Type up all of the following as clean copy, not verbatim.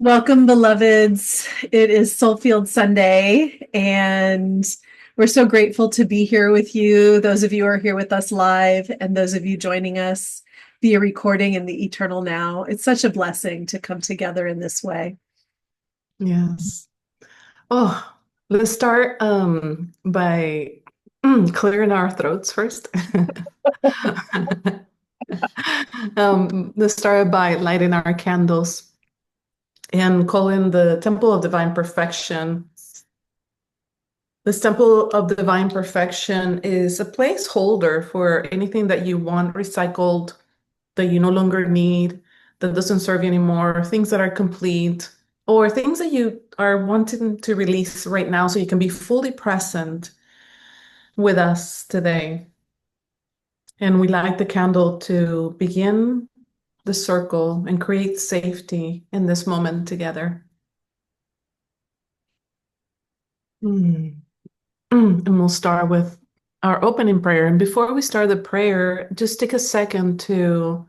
Welcome, beloveds. It is Soulfield Sunday, and we're so grateful to be here with you. Those of you who are here with us live, and those of you joining us via recording in the eternal now. It's such a blessing to come together in this way. Yes. Oh, let's start by clearing our throats first. Let's start by lighting our candles and calling the Temple of Divine Perfection. This Temple of Divine Perfection is a placeholder for anything that you want recycled, that you no longer need, that doesn't serve you anymore, things that are complete, or things that you are wanting to release right now so you can be fully present with us today. And we light the candle to begin the circle and create safety in this moment together. Mm. And we'll start with our opening prayer. And before we start the prayer, just take a second to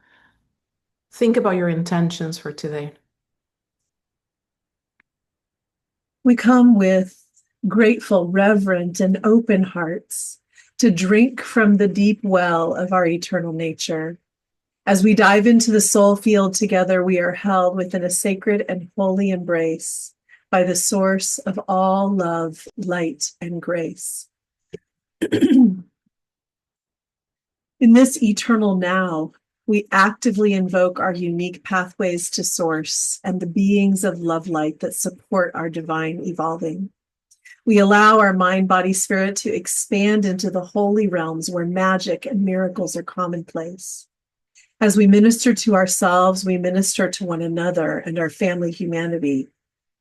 think about your intentions for today. We come with grateful, reverent, and open hearts to drink from the deep well of our eternal nature. As we dive into the soul field together, we are held within a sacred and holy embrace by the source of all love, light, and grace. In this eternal now, we actively invoke our unique pathways to source and the beings of love light that support our divine evolving. We allow our mind, body, spirit to expand into the holy realms where magic and miracles are commonplace. As we minister to ourselves, we minister to one another and our family humanity.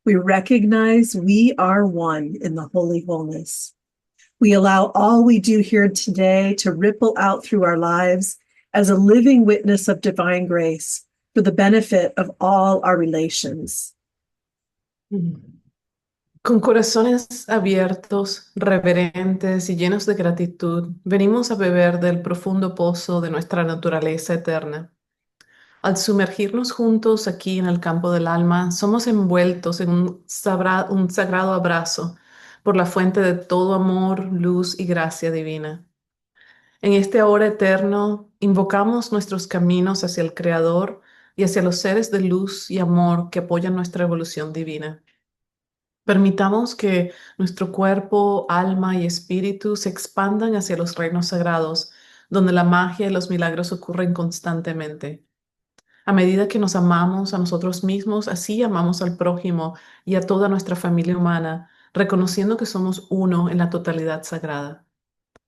We recognize we are one in the holy wholeness. We allow all we do here today to ripple out through our lives as a living witness of divine grace for the benefit of all our relations. Con corazones abiertos, reverentes y llenos de gratitud, venimos a beber del profundo pozo de nuestra naturaleza eterna. Al sumergirnos juntos aquí en el campo del alma, somos envueltos en un sagrado abrazo por la fuente de todo amor, luz y gracia divina. En este ahora eterno, invocamos nuestros caminos hacia el Creador y hacia los seres de luz y amor que apoyan nuestra evolución divina. Permitamos que nuestro cuerpo, alma y espíritu se expandan hacia los reinos sagrados, donde la magia y los milagros ocurren constantemente. A medida que nos amamos a nosotros mismos, así amamos al prójimo y a toda nuestra familia humana, reconociendo que somos uno en la totalidad sagrada.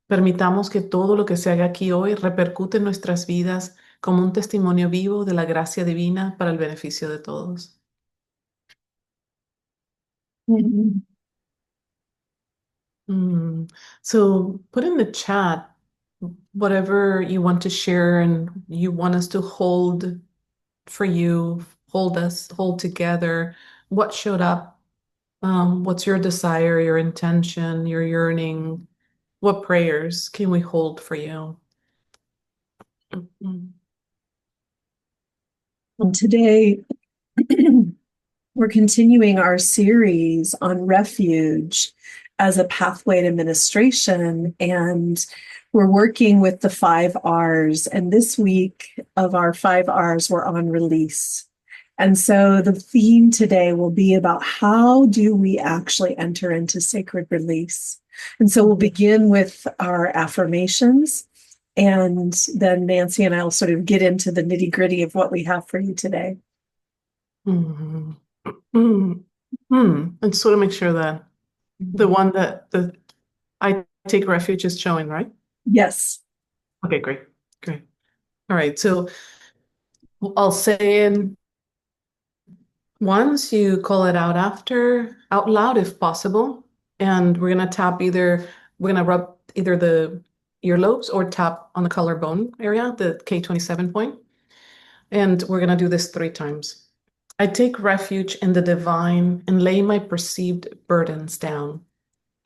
Permitamos que todo lo que se haga aquí hoy repercute en nuestras vidas como un testimonio vivo de la gracia divina para el beneficio de todos. Mhm. Mm. So put in the chat whatever you want to share and you want us to hold for you, hold together. What showed up? What's your desire, your intention, your yearning? What prayers can we hold for you? Mm. And today, we're continuing our series on refuge as a pathway to ministration. And we're working with the 5 R's. And this week of our 5 R's, we're on release. And so the theme today will be about how do we actually enter into sacred release? And so we'll begin with our affirmations. And then Nancy and I will sort of get into the nitty gritty of what we have for you today. Mm. Mm. Mm. I just want to make sure that the one that the I take refuge is showing, right? Yes. Okay, great. Great. All right. So I'll say it once, you call it out after, out loud if possible. And we're gonna rub either the earlobes or tap on the collarbone area, the K27 point. And we're gonna do this 3 times. I take refuge in the divine and lay my perceived burdens down.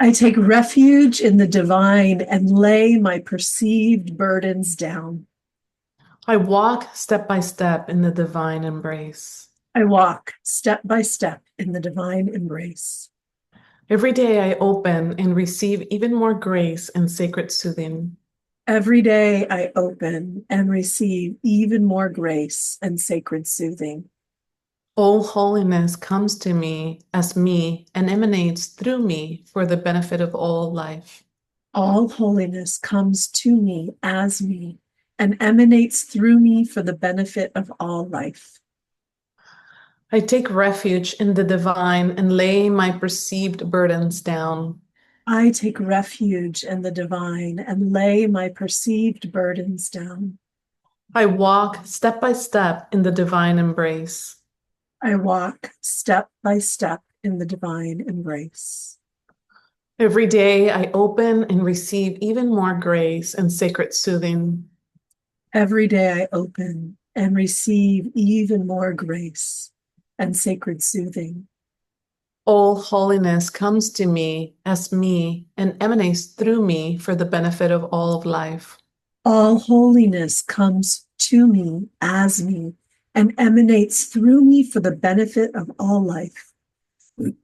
I take refuge in the divine and lay my perceived burdens down. I walk step by step in the divine embrace. I walk step by step in the divine embrace. Every day I open and receive even more grace and sacred soothing. Every day I open and receive even more grace and sacred soothing. All holiness comes to me as me and emanates through me for the benefit of all life. All holiness comes to me as me and emanates through me for the benefit of all life. I take refuge in the divine and lay my perceived burdens down. I take refuge in the divine and lay my perceived burdens down. I walk step by step in the divine embrace. I walk step by step in the divine embrace. Every day I open and receive even more grace and sacred soothing. Every day I open and receive even more grace and sacred soothing. All holiness comes to me as me and emanates through me for the benefit of all of life. All holiness comes to me as me and emanates through me for the benefit of all life. One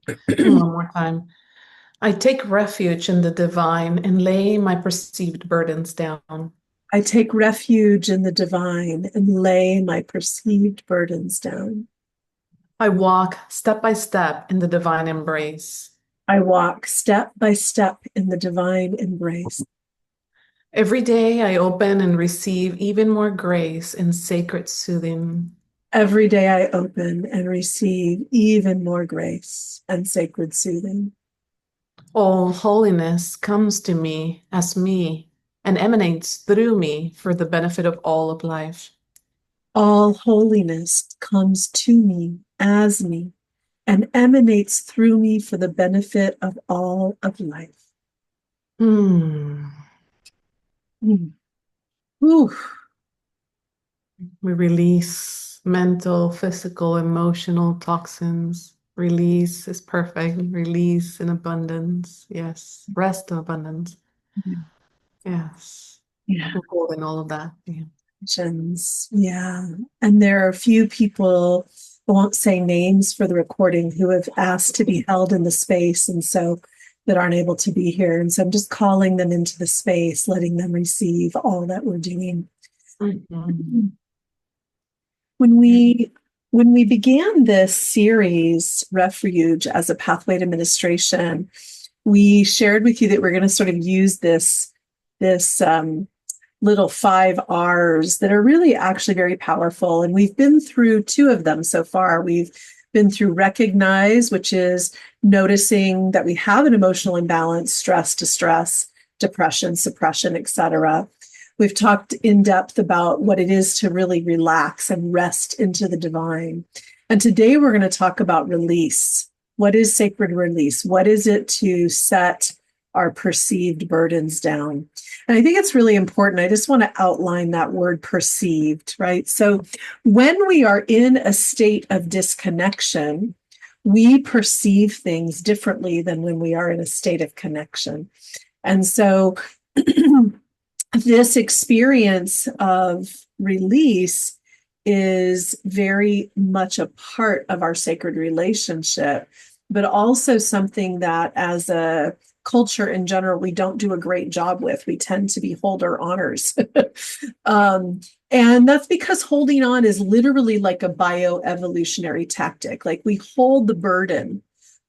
more time. I take refuge in the divine and lay my perceived burdens down. I take refuge in the divine and lay my perceived burdens down. I walk step by step in the divine embrace. I walk step by step in the divine embrace. Every day I open and receive even more grace and sacred soothing. Every day I open and receive even more grace and sacred soothing. All holiness comes to me as me and emanates through me for the benefit of all of life. All holiness comes to me as me and emanates through me for the benefit of all of life. Hmm. Mm. Ooh. We release mental, physical, emotional toxins. Release is perfect. Release in abundance. Yes. Rest in abundance. Yes. Yeah. We'll hold in all of that. Yeah. Yeah. And there are a few people, I won't say names for the recording, who have asked to be held in the space and so that aren't able to be here. And so I'm just calling them into the space, letting them receive all that we're doing. Mhm. When we began this series, Refuge, as a pathway to ministration, we shared with you that we're going to sort of use this little 5 R's that are really actually very powerful. And we've been through 2 of them so far. We've been through recognize, which is noticing that we have an emotional imbalance, stress, distress, depression, suppression, etc. We've talked in depth about what it is to really relax and rest into the divine. And today we're going to talk about release. What is sacred release? What is it to set our perceived burdens down? And I think it's really important. I just want to outline that word perceived, right? So when we are in a state of disconnection, we perceive things differently than when we are in a state of connection. And so this experience of release is very much a part of our sacred relationship, but also something that as a culture in general, we don't do a great job with. We tend to be holder honors. um, and that's because holding on is literally like a bioevolutionary tactic. Like we hold the burden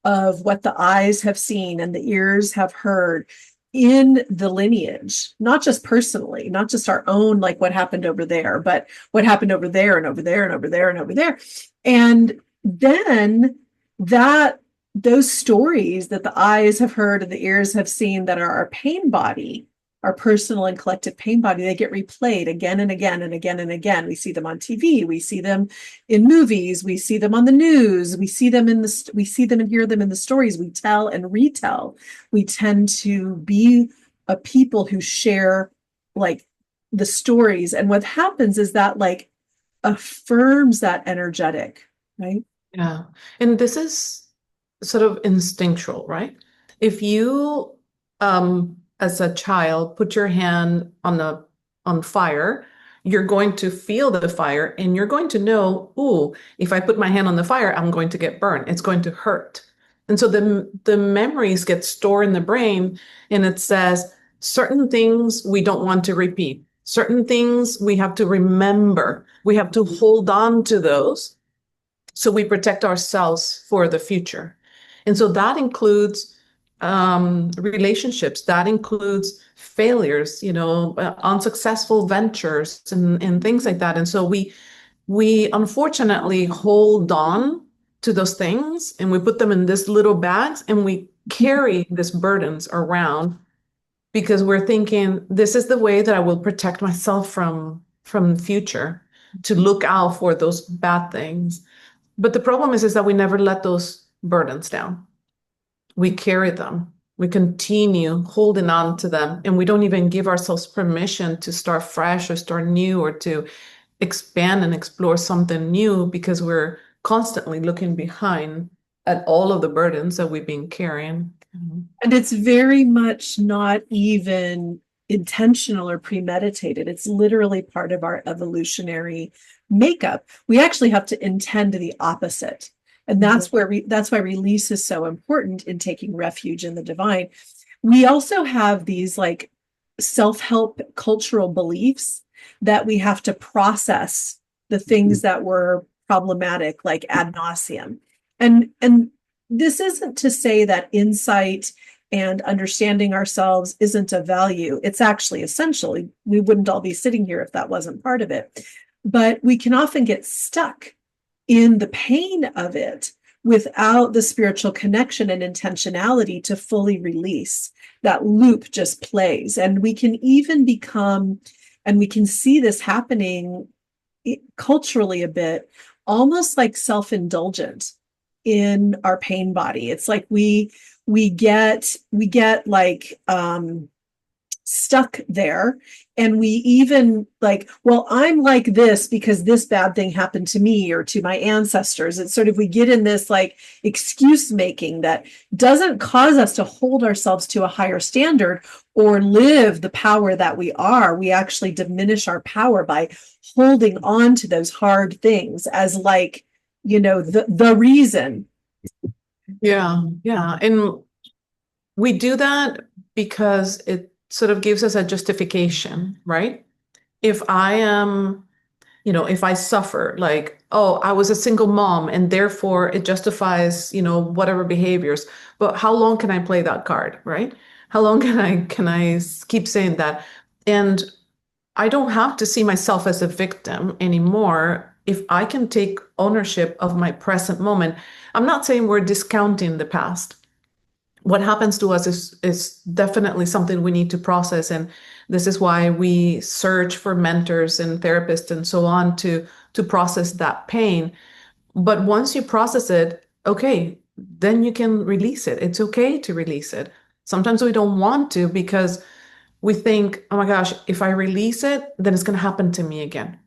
of what the eyes have seen and the ears have heard in the lineage, not just personally, not just our own, like what happened over there, but what happened over there and over there and over there and over there. And then that those stories that the eyes have heard and the ears have seen that are our pain body, our personal and collective pain body, they get replayed again and again and again and again. We see them on TV, we see them in movies, we see them on the news, we see them and hear them in the stories we tell and retell. We tend to be a people who share like the stories, and what happens is that like affirms that energetic, right? Yeah. And this is sort of instinctual, right? If you, as a child, put your hand on fire, you're going to feel the fire and you're going to know, ooh, if I put my hand on the fire, I'm going to get burned. It's going to hurt. And so the memories get stored in the brain, and it says certain things we don't want to repeat. Certain things we have to remember. We have to hold on to those so we protect ourselves for the future. And so that includes relationships, that includes failures, unsuccessful ventures and things like that. And so we unfortunately hold on to those things and we put them in this little bags and we carry these burdens around because we're thinking this is the way that I will protect myself from the future, to look out for those bad things. But the problem is that we never let those burdens down. We carry them. We continue holding on to them, and we don't even give ourselves permission to start fresh or start new or to expand and explore something new because we're constantly looking behind at all of the burdens that we've been carrying. And it's very much not even intentional or premeditated. It's literally part of our evolutionary makeup. We actually have to intend the opposite. And that's why release is so important in taking refuge in the divine. We also have these like self-help cultural beliefs that we have to process the things that were problematic, like ad nauseum. And this isn't to say that insight and understanding ourselves isn't of value. It's actually essential. We wouldn't all be sitting here if that wasn't part of it. But we can often get stuck in the pain of it without the spiritual connection and intentionality to fully release. That loop just plays. And we can even become, and we can see this happening culturally a bit, almost like self-indulgent in our pain body. It's like we get like stuck there, and we even like, well, I'm like this because this bad thing happened to me or to my ancestors. It's sort of, we get in this like excuse making that doesn't cause us to hold ourselves to a higher standard or live the power that we are. We actually diminish our power by holding on to those hard things as like, the reason. Yeah. And we do that because it sort of gives us a justification, right? If I am, if I suffer, like, oh, I was a single mom and therefore it justifies, whatever behaviors. But how long can I play that card, right? How long can I keep saying that? And I don't have to see myself as a victim anymore if I can take ownership of my present moment. I'm not saying we're discounting the past. What happens to us is definitely something we need to process, and this is why we search for mentors and therapists and so on to process that pain. But once you process it, okay, then you can release it. It's okay to release it. Sometimes we don't want to because we think, oh my gosh, if I release it, then it's going to happen to me again.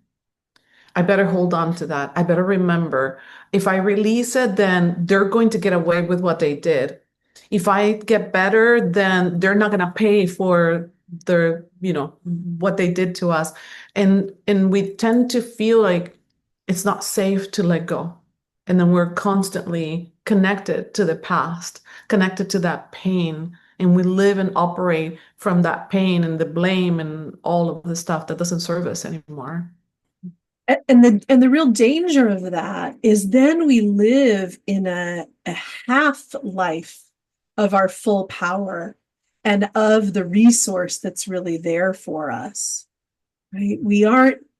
I better hold on to that. I better remember. If I release it, then they're going to get away with what they did. If I get better, then they're not going to pay for their, what they did to us. And we tend to feel like it's not safe to let go. And then we're constantly connected to the past, connected to that pain. And we live and operate from that pain and the blame and all of the stuff that doesn't serve us anymore. And the real danger of that is then we live in a half life of our full power and of the resource that's really there for us, right?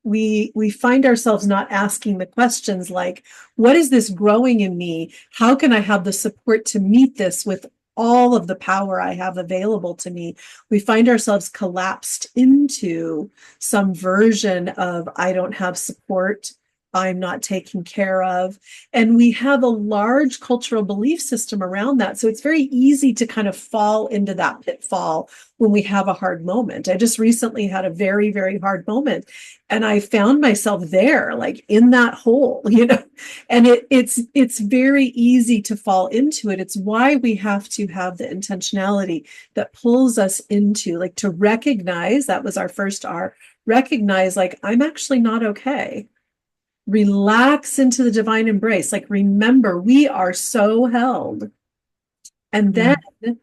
We find ourselves not asking the questions like, what is this growing in me? How can I have the support to meet this with all of the power I have available to me? We find ourselves collapsed into some version of, I don't have support, I'm not taken care of. And we have a large cultural belief system around that. So it's very easy to kind of fall into that pitfall when we have a hard moment. I just recently had a very, very hard moment, and I found myself there, like in that hole, and it's very easy to fall into it. It's why we have to have the intentionality that pulls us into, like, to recognize, that was our first R, recognize like, I'm actually not okay. Relax into the divine embrace. Like, remember, we are so held. And then Yeah.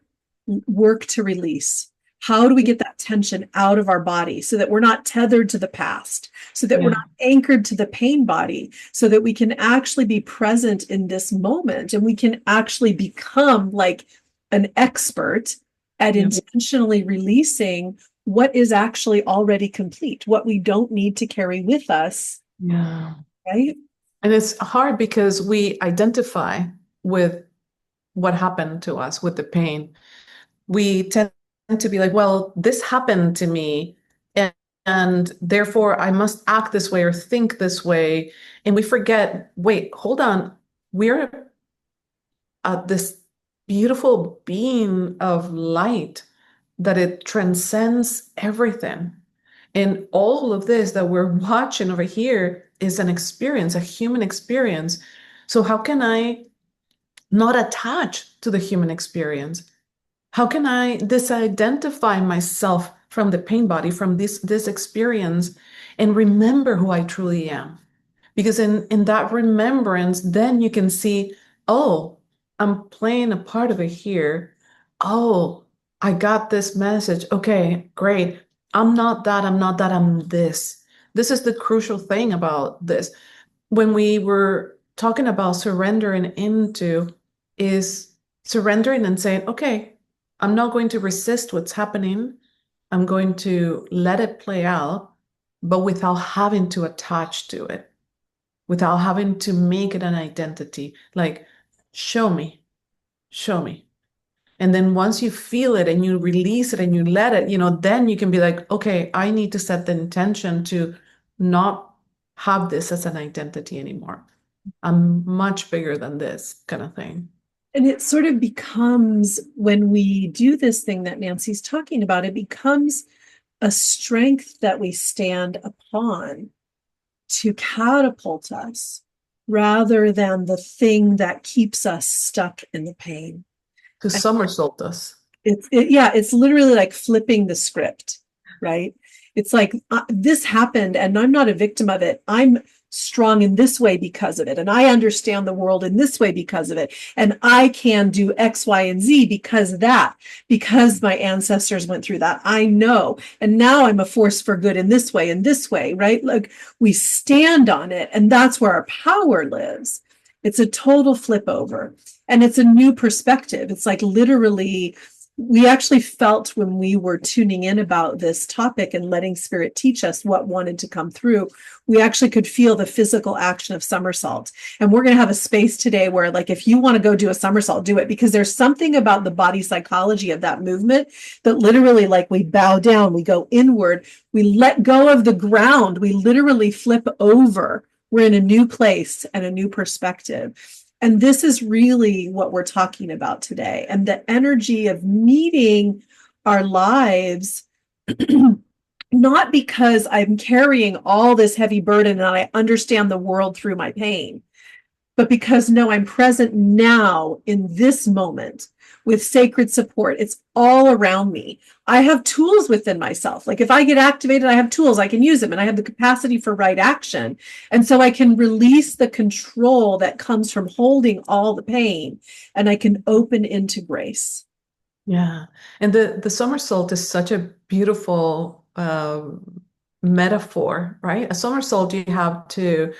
work to release. How do we get that tension out of our body so that we're not tethered to the past, so that we're Yeah. not anchored to the pain body, so that we can actually be present in this moment and we can actually become like an expert at Yeah. intentionally releasing what is actually already complete, what we don't need to carry with us, Yeah. right? And it's hard because we identify with what happened to us, with the pain. We tend to be like, well, this happened to me, and therefore I must act this way or think this way. And we forget, wait, hold on. We're this beautiful being of light that it transcends everything. And all of this that we're watching over here is an experience, a human experience. So how can I not attach to the human experience? How can I disidentify myself from the pain body, from this experience, and remember who I truly am? Because in that remembrance, then you can see, oh, I'm playing a part of it here. Oh, I got this message. Okay, great. I'm not that, I'm not that, I'm this. This is the crucial thing about this. When we were talking about surrendering into, is surrendering and saying, okay, I'm not going to resist what's happening. I'm going to let it play out, but without having to attach to it, without having to make it an identity. Like, show me, show me. And then once you feel it and you release it and you let it, then you can be like, okay, I need to set the intention to not have this as an identity anymore. I'm much bigger than this kind of thing. And it sort of becomes, when we do this thing that Nancy's talking about, it becomes a strength that we stand upon to catapult us rather than the thing that keeps us stuck in the pain. To And somersault us. yeah, it's literally like flipping the script, right? It's like, this happened and I'm not a victim of it. I'm strong in this way because of it. And I understand the world in this way because of it. And I can do X, Y, and Z because my ancestors went through that. I know. And now I'm a force for good in this way, right? Like, we stand on it. And that's where our power lives. It's a total flip over. And it's a new perspective. It's like, literally, we actually felt when we were tuning in about this topic and letting spirit teach us what wanted to come through, we actually could feel the physical action of somersault. And we're going to have a space today where, like, if you want to go do a somersault, do it, because there's something about the body psychology of that movement that literally, like, we bow down, we go inward, we let go of the ground, we literally flip over. We're in a new place and a new perspective. And this is really what we're talking about today. And the energy of meeting our lives, not because I'm carrying all this heavy burden and I understand the world through my pain, but because, no, I'm present now in this moment with sacred support. It's all around me. I have tools within myself. Like, if I get activated, I have tools, I can use them, and I have the capacity for right action. And so I can release the control that comes from holding all the pain, and I can open into grace. Yeah. And the somersault is such a beautiful metaphor, right? A somersault, you have to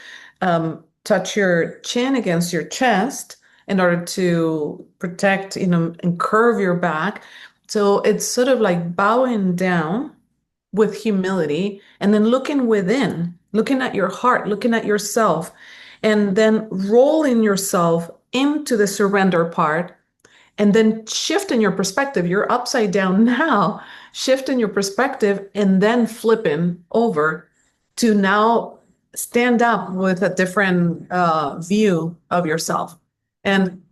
touch your chin against your chest in order to protect, and curve your back. So it's sort of like bowing down with humility and then looking within, looking at your heart, looking at yourself, and then rolling yourself into the surrender part and then shift in your perspective. You're upside down now, shift in your perspective, and then flipping over to now stand up with a different view of yourself. And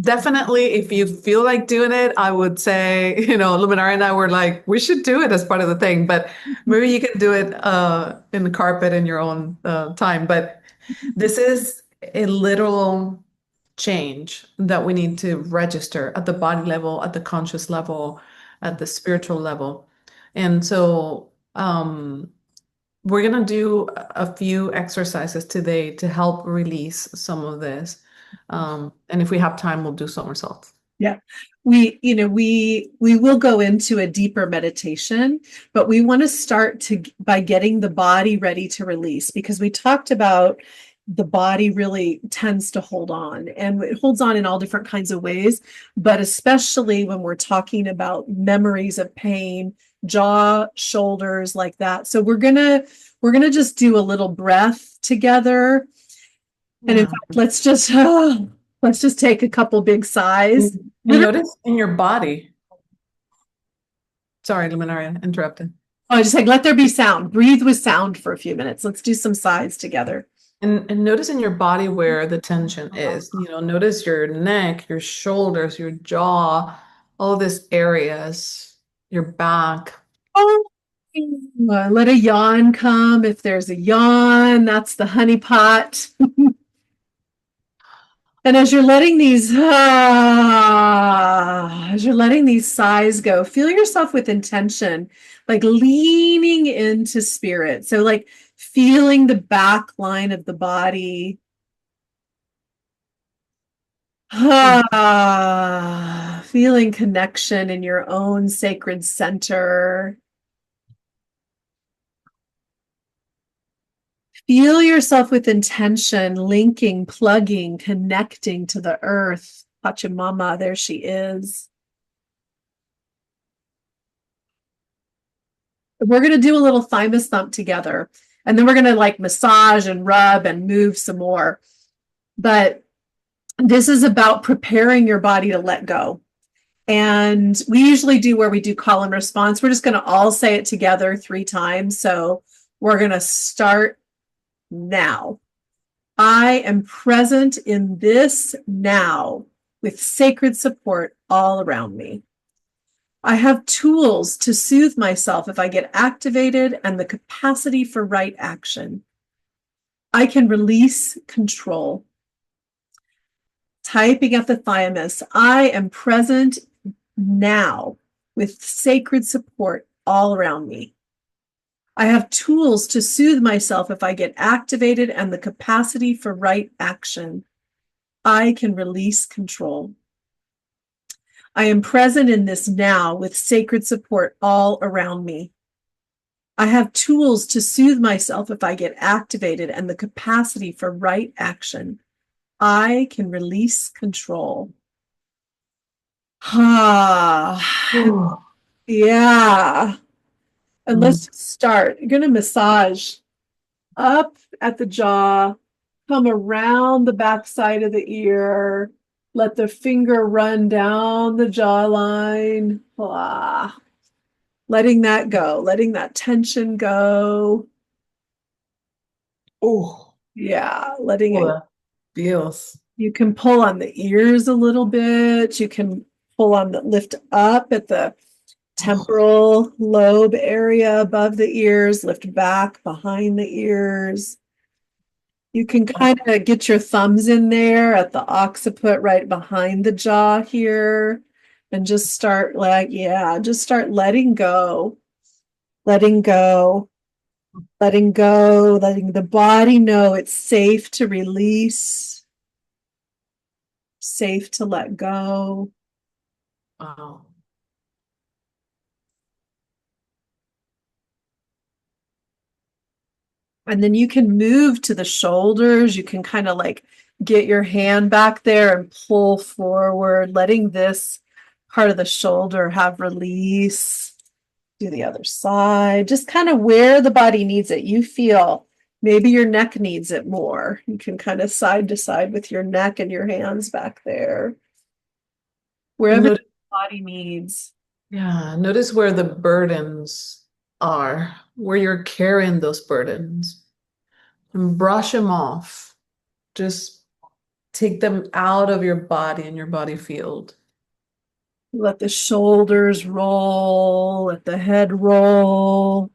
definitely, if you feel like doing it, I would say, Luminari and I were like, we should do it as part of the thing, but maybe you can do it in the carpet in your own time. But this is a little change that we need to register at the body level, at the conscious level, at the spiritual level. And so Um, we're gonna do a few exercises today to help release some of this. And if we have time, we'll do somersaults. Yeah. We will go into a deeper meditation, but we want to start by getting the body ready to release, because we talked about the body really tends to hold on, and it holds on in all different kinds of ways, but especially when we're talking about memories of pain, jaw, shoulders, like that. So we're gonna just do a little breath together. And in Yeah. fact, let's just take a couple big sighs. And Literally, notice in your body. Sorry, Luminaria, interrupted. oh, just like let there be sound. Breathe with sound for a few minutes. Let's do some sighs together. And notice in your body where the tension is. Notice your neck, your shoulders, your jaw, all these areas, your back. Oh, let a yawn come. If there's a yawn, that's the honey pot. And as you're letting these sighs go, feel yourself with intention, like leaning into spirit. So like feeling the back line of the body. Feeling connection in your own sacred center. Feel yourself with intention, linking, plugging, connecting to the earth. Pachamama, there she is. We're going to do a little thymus thump together, and then we're going to like massage and rub and move some more. But this is about preparing your body to let go. And we usually do where we do call and response. We're just going to all say it together 3 times. So we're going to start now. I am present in this now with sacred support all around me. I have tools to soothe myself if I get activated and the capacity for right action. I can release control. Typing at the thymus, I am present now with sacred support all around me. I have tools to soothe myself if I get activated and the capacity for right action. I can release control. I am present in this now with sacred support all around me. I have tools to soothe myself if I get activated and the capacity for right action. I can release control. Ooh. Yeah. And let's Mm. just start. You're going to massage up at the jaw, come around the back side of the ear, let the finger run down the jawline. Letting that go, letting that tension go. Oh, Yeah, letting it. that feels. You can pull on the ears a little bit. You can pull on the lift up at the temporal lobe area above the ears, lift back behind the ears. You can kind of get your thumbs in there at the occiput right behind the jaw here, and just start just start letting go, letting go, letting go, letting the body know it's safe to release, safe to let go. Wow. And then you can move to the shoulders. You can kind of like get your hand back there and pull forward, letting this part of the shoulder have release. Do the other side, just kind of where the body needs it. You feel maybe your neck needs it more. You can kind of side to side with your neck and your hands back there, And wherever the notice, body needs. yeah, notice where the burdens are, where you're carrying those burdens, and brush them off. Just take them out of your body and your body field. Let the shoulders roll, let the head roll.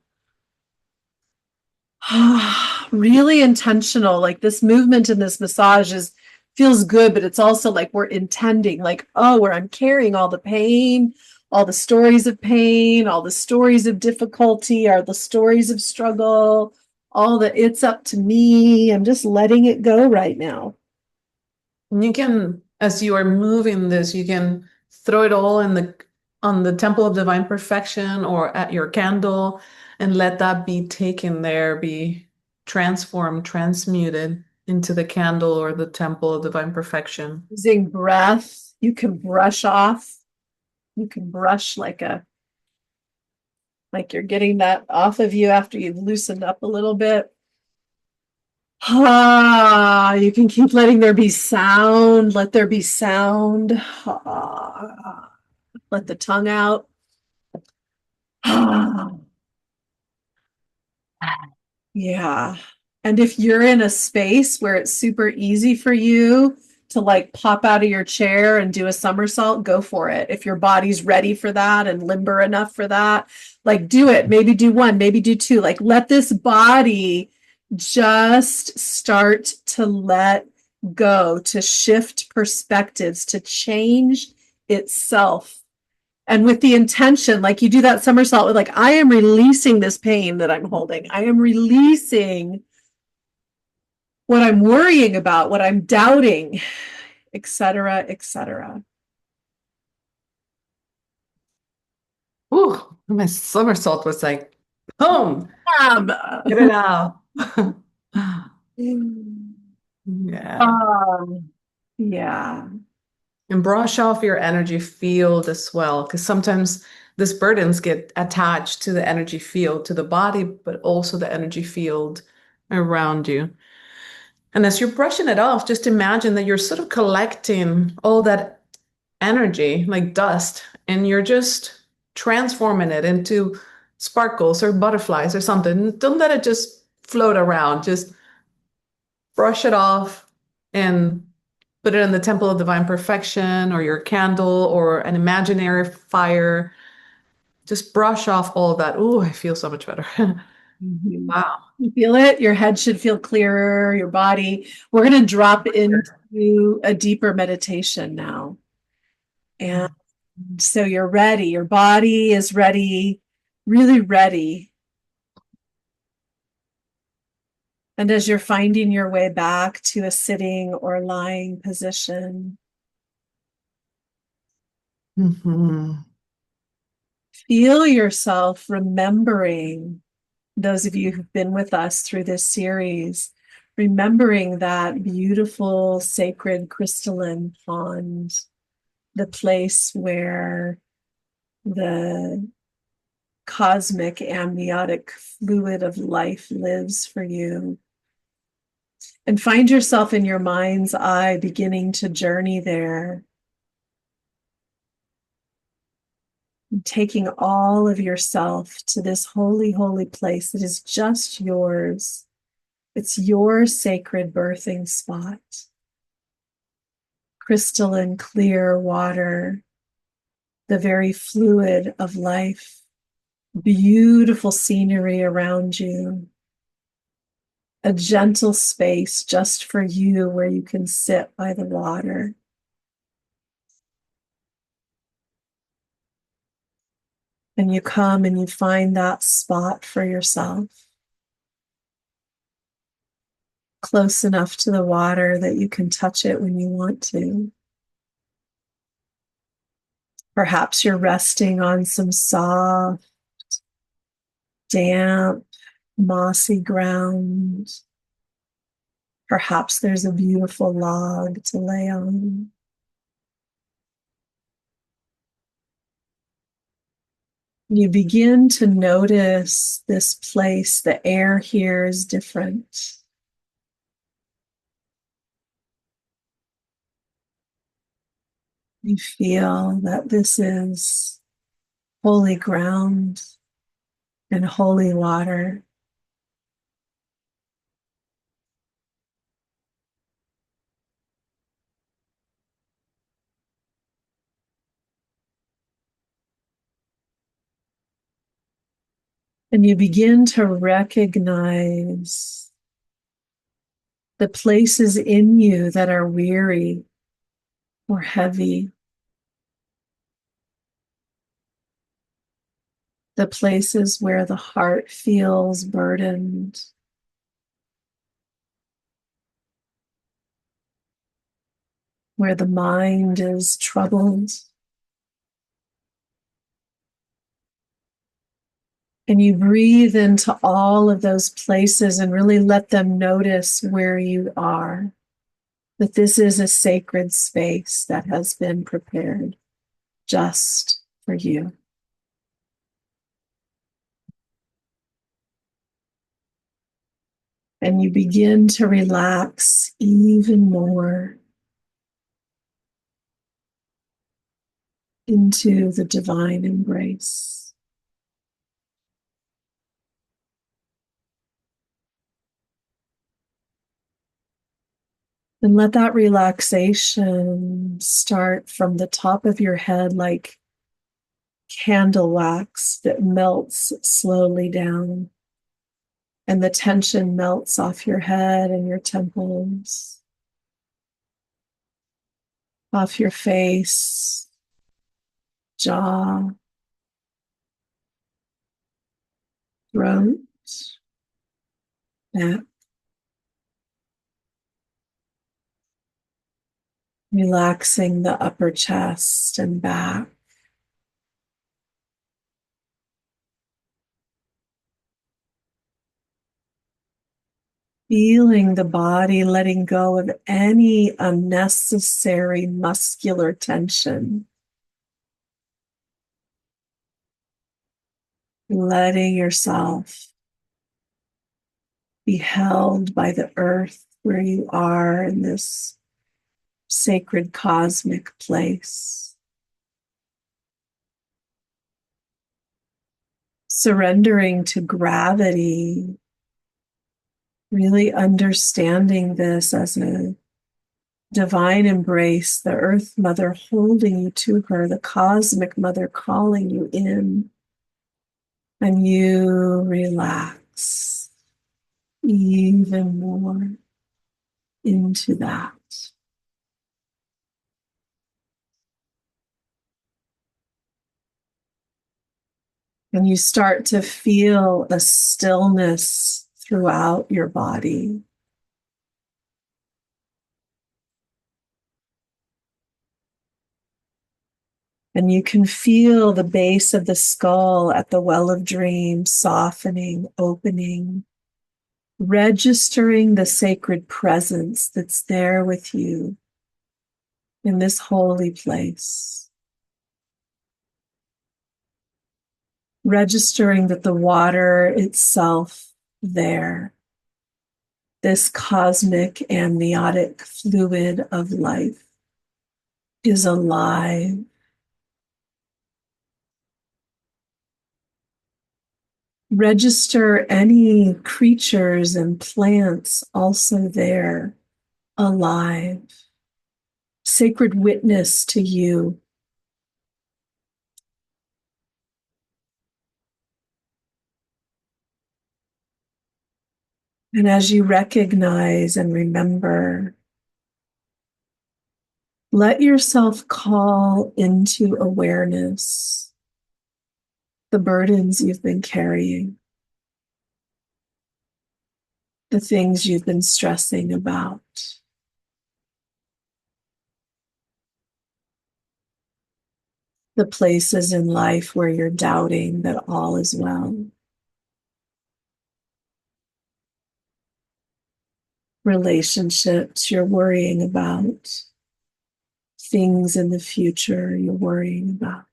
Really intentional. Like this movement and this massage is feels good, but it's also like we're intending, like, oh, where I'm carrying all the pain, all the stories of pain, all the stories of difficulty, all the stories of struggle, all the it's up to me. I'm just letting it go right now. You can, as you are moving this, you can throw it all in the on the temple of divine perfection or at your candle and let that be taken there, be transformed, transmuted into the candle or the temple of divine perfection. Using breath, you can brush off. You can brush like you're getting that off of you after you've loosened up a little bit. Ah, you can keep letting there be sound. Let there be sound. Ah, let the tongue out. Ah, yeah. And if you're in a space where it's super easy for you to like pop out of your chair and do a somersault, go for it. If your body's ready for that and limber enough for that, like do it. Maybe do one, maybe do two. Like let this body just start to let go, to shift perspectives, to change itself. And with the intention, like you do that somersault with like, I am releasing this pain that I'm holding. I am releasing what I'm worrying about, what I'm doubting, etc., etc. Ooh, my somersault was like, boom, Um, get it out. Yeah. yeah. And brush off your energy field as well, because sometimes these burdens get attached to the energy field, to the body, but also the energy field around you. And as you're brushing it off, just imagine that you're sort of collecting all that energy like dust, and you're just transforming it into sparkles or butterflies or something. Don't let it just float around. Just brush it off and put it in the temple of divine perfection or your candle or an imaginary fire. Just brush off all of that. Ooh, I feel so much better. Mhm. Wow. You feel it? Your head should feel clearer, your body. We're going to drop into a deeper meditation now. And so you're ready. Your body is ready, really ready. And as you're finding your way back to a sitting or lying position, Mhm. feel yourself remembering, those of you who've been with us through this series, remembering that beautiful, sacred, crystalline pond, the place where the cosmic amniotic fluid of life lives for you. And find yourself in your mind's eye beginning to journey there, taking all of yourself to this holy, holy place that is just yours. It's your sacred birthing spot. Crystalline clear water, the very fluid of life, beautiful scenery around you, a gentle space just for you where you can sit by the water. And you come and you find that spot for yourself, close enough to the water that you can touch it when you want to. Perhaps you're resting on some soft, damp, mossy ground. Perhaps there's a beautiful log to lay on. You begin to notice this place. The air here is different. You feel that this is holy ground and holy water. And you begin to recognize the places in you that are weary or heavy. the places where the heart feels burdened, where the mind is troubled. And you breathe into all of those places and really let them notice where you are, that this is a sacred space that has been prepared just for you. And you begin to relax even more into the divine embrace. And let that relaxation start from the top of your head like candle wax that melts slowly down. And the tension melts off your head and your temples, off your face, jaw, throat, neck. Relaxing the upper chest and back. Feeling the body letting go of any unnecessary muscular tension. Letting yourself be held by the earth where you are in this sacred cosmic place. Surrendering to gravity, really understanding this as a divine embrace, the earth mother holding you to her, the cosmic mother calling you in, and you relax even more into that. And you start to feel a stillness throughout your body. And you can feel the base of the skull at the well of dreams softening, opening, registering the sacred presence that's there with you in this holy place. Registering that the water itself there, this cosmic amniotic fluid of life, is alive. Register any creatures and plants also there, alive. Sacred witness to you. And as you recognize and remember, let yourself call into awareness the burdens you've been carrying, the things you've been stressing about. The places in life where you're doubting that all is well. Relationships you're worrying about. Things in the future you're worrying about.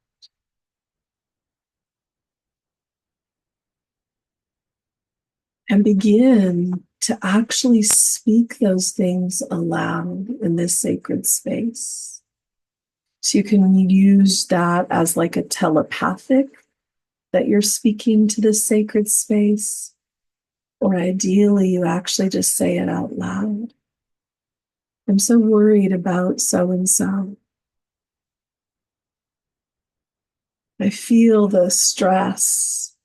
And begin to actually speak those things aloud in this sacred space. So you can use that as like a telepathic that you're speaking to this sacred space. Or ideally, you actually just say it out loud. I'm so worried about so and so. I feel the stress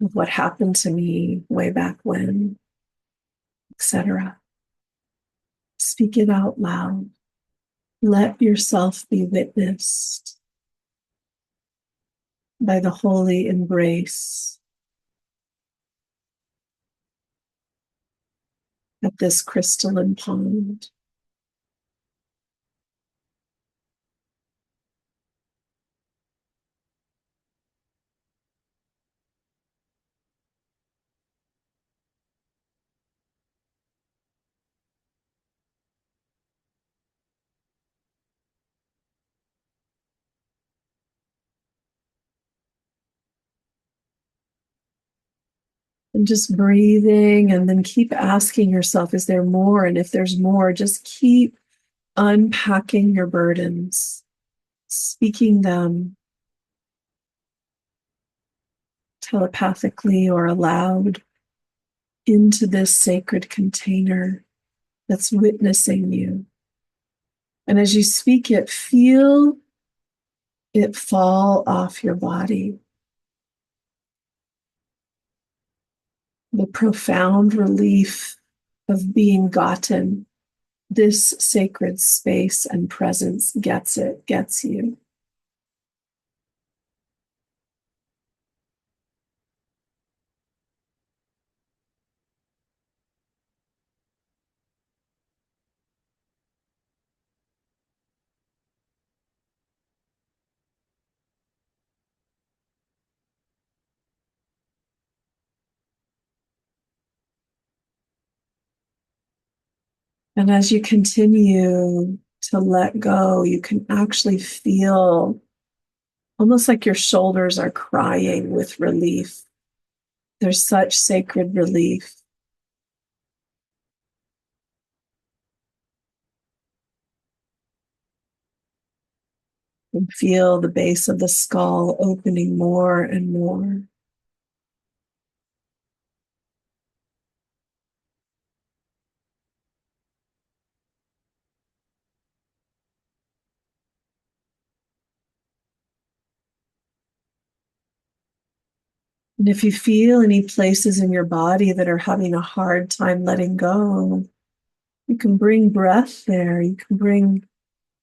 of what happened to me way back when, etc. Speak it out loud. Let yourself be witnessed. by the holy embrace at this crystalline pond. And just breathing, and then keep asking yourself, is there more? And if there's more, just keep unpacking your burdens, speaking them telepathically or aloud into this sacred container that's witnessing you. And as you speak it, feel it fall off your body. The profound relief of being gotten. This sacred space and presence gets you. And as you continue to let go, you can actually feel almost like your shoulders are crying with relief. There's such sacred relief. And feel the base of the skull opening more and more. And if you feel any places in your body that are having a hard time letting go, you can bring breath there. You can bring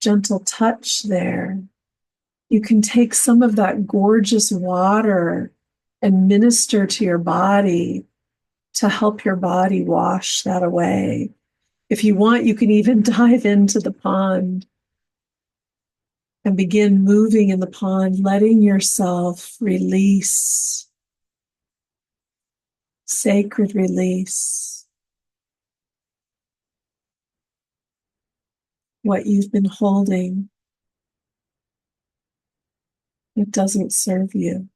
gentle touch there. You can take some of that gorgeous water and minister to your body to help your body wash that away. If you want, you can even dive into the pond and begin moving in the pond, letting yourself release, sacred release, what you've been holding. It doesn't serve you.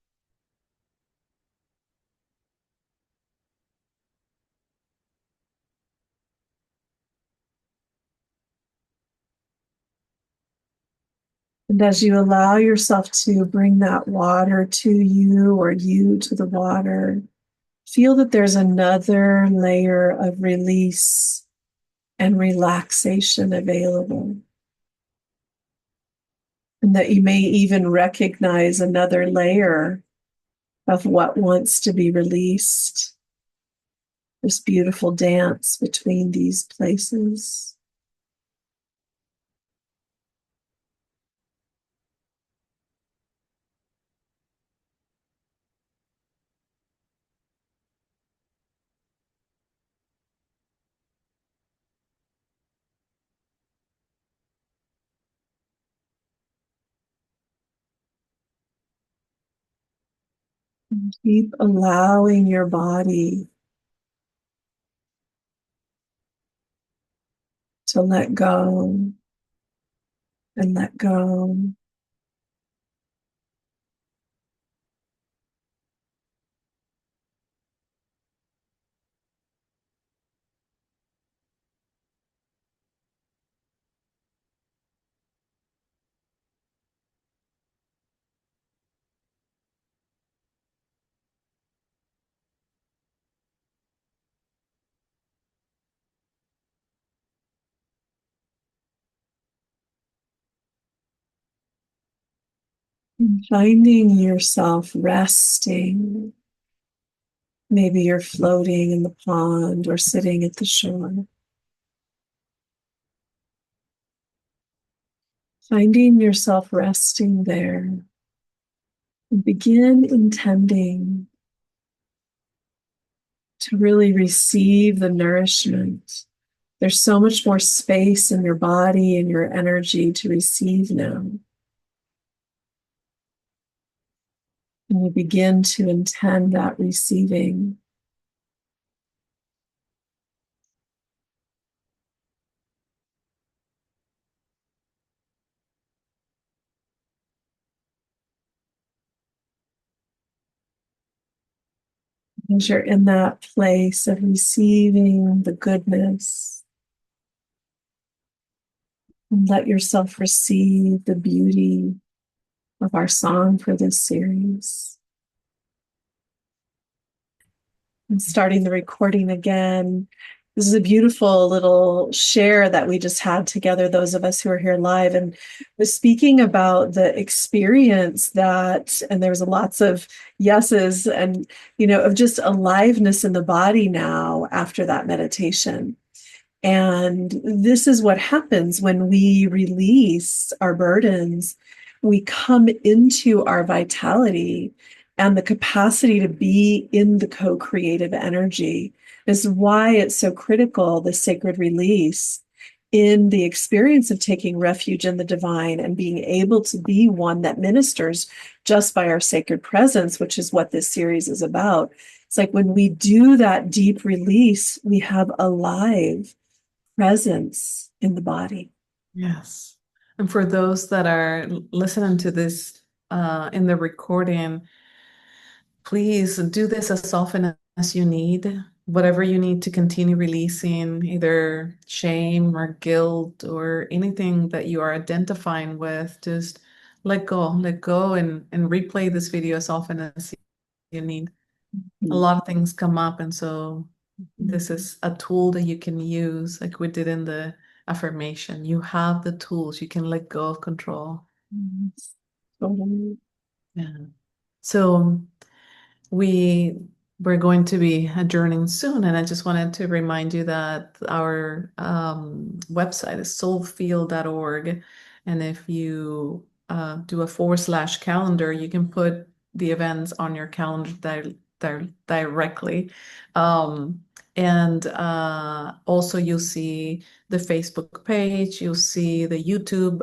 And as you allow yourself to bring that water to you or you to the water, feel that there's another layer of release and relaxation available. And that you may even recognize another layer of what wants to be released. This beautiful dance between these places. And keep allowing your body to let go and let go. And finding yourself resting. Maybe you're floating in the pond or sitting at the shore. Finding yourself resting there Begin intending to really receive the nourishment. There's so much more space in your body and your energy to receive now. And you begin to intend that receiving. As you're in that place of receiving the goodness, and let yourself receive the beauty of our song for this series. And starting the recording again. This is a beautiful little share that we just had together, those of us who are here live, and was speaking about the experience that, and there was lots of yeses and, of just aliveness in the body now after that meditation. And this is what happens when we release our burdens. We come into our vitality and the capacity to be in the co-creative energy. This is why it's so critical, the sacred release in the experience of taking refuge in the divine and being able to be one that ministers just by our sacred presence, which is what this series is about. It's like when we do that deep release, we have alive presence in the body. Yes. And for those that are listening to this in the recording, please do this as often as you need. Whatever you need to continue releasing, either shame or guilt or anything that you are identifying with, just let go and replay this video as often as you need. A lot of things come up, and so this is a tool that you can use, like we did in the affirmation. You have the tools, you can let go of control. Totally. Yeah. So we're going to be adjourning soon, and I just wanted to remind you that our website is soulfield.org, and if you do a /calendar, you can put the events on your calendar directly. And also you'll see the Facebook page, you'll see the YouTube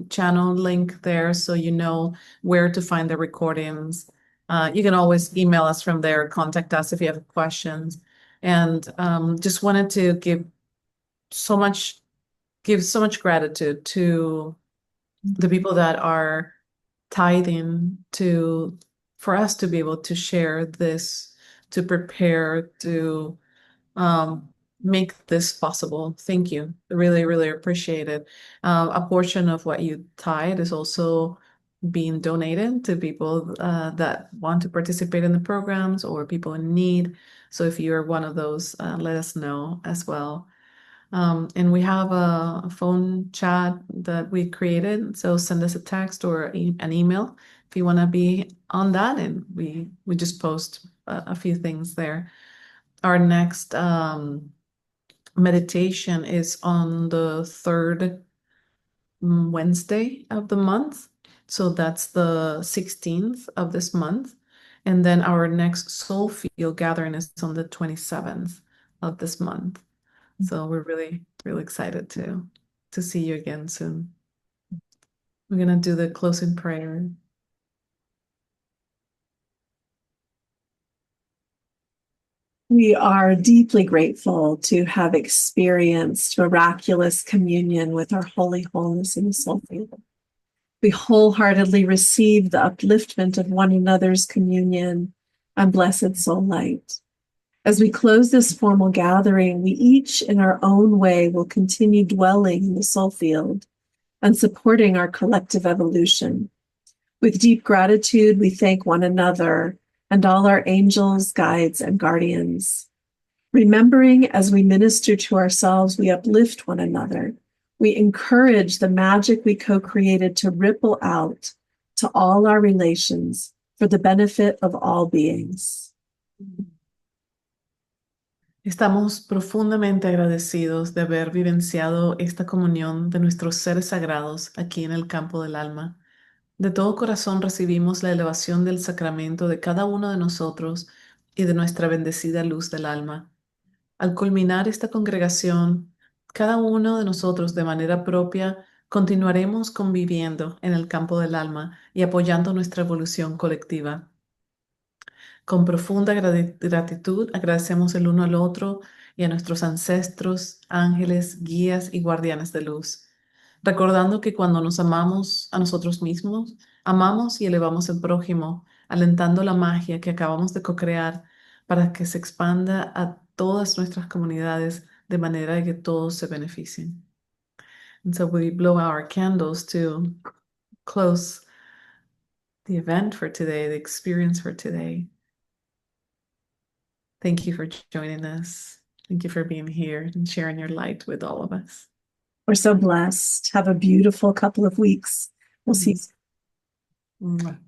channel link there, so you know where to find the recordings. You can always email us from there, contact us if you have questions. And just wanted to give so much gratitude to the people that are tithing for us to be able to share this, to prepare, to make this possible. Thank you. Really, really appreciate it. A portion of what you tithe is also being donated to people that want to participate in the programs or people in need. So if you're one of those, let us know as well. And we have a phone chat that we created. So send us a text or an email if you want to be on that. And we just post a few things there. Our next meditation is on the third Wednesday of the month. So that's the 16th of this month. And then our next Soul Field gathering is on the 27th of this month. So we're really, really excited to see you again soon. We're going to do the closing prayer. We are deeply grateful to have experienced miraculous communion with our holy wholeness in the soul field. We wholeheartedly receive the upliftment of one another's communion and blessed soul light. As we close this formal gathering, we each in our own way will continue dwelling in the soul field and supporting our collective evolution. With deep gratitude, we thank one another and all our angels, guides, and guardians. Remembering as we minister to ourselves, we uplift one another. We encourage the magic we co-created to ripple out to all our relations for the benefit of all beings. Estamos profundamente agradecidos de haber vivenciado esta comunión de nuestros seres sagrados aquí en el campo del alma. De todo corazón recibimos la elevación del sacramento de cada uno de nosotros y de nuestra bendecida luz del alma. Al culminar esta congregación, cada uno de nosotros de manera propia continuaremos conviviendo en el campo del alma y apoyando nuestra evolución colectiva. Con profunda gratitud agradecemos el uno al otro y a nuestros ancestros, ángeles, guías y guardianes de luz, recordando que cuando nos amamos a nosotros mismos, amamos y elevamos al prójimo, alentando la magia que acabamos de co-crear para que se expanda a todas nuestras comunidades de manera que todos se beneficien. And so we blow our candles to close the event for today, the experience for today. Thank you for joining us. Thank you for being here and sharing your light with all of us. We're so blessed. Have a beautiful couple of weeks. We'll see you soon. Mwah.